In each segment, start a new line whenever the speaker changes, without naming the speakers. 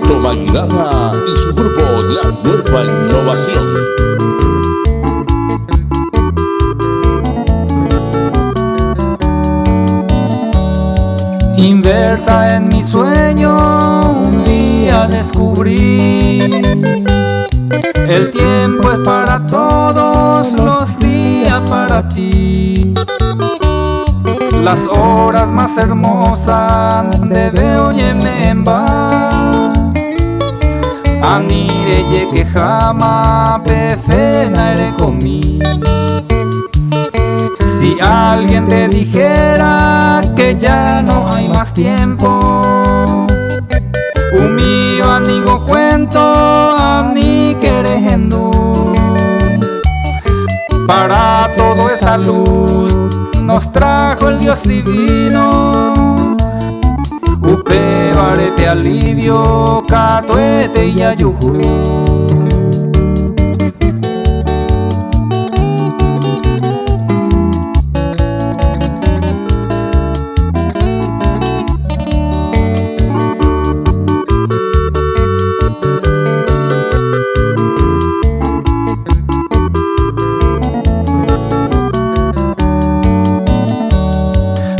Toma Guidada y su grupo La Nueva Innovación.
Inversa en mi sueño, un día descubrí: el tiempo es para todos, los días para ti. Las horas más hermosas debe oyeme en va. Anire ye que jama pefena ere comí. Si alguien te dijera que ya no hay más tiempo, mío amigo cuento ani querendo. Para todo esa luz nos trajo el Dios divino. Upe varete alivio, catuete y ayujú.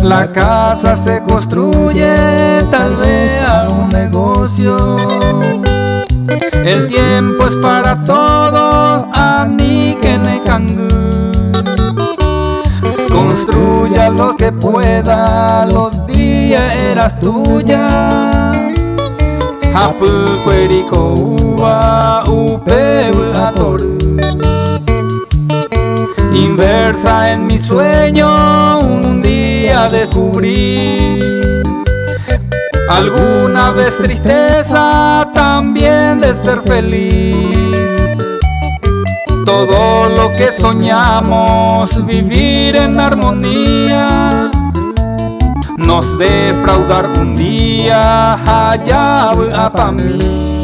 La casa se construye, tal vez a un negocio. El tiempo es para todos, ani que ne cangu. Construya los que pueda, los días eras tuya. Hapu cuerico uva, upeu atoru. Inversa en mi sueño, un día descubrí: alguna vez tristeza, también de ser feliz. Todo lo que soñamos, vivir en armonía, nos defraudar un día, allá a pa' mí.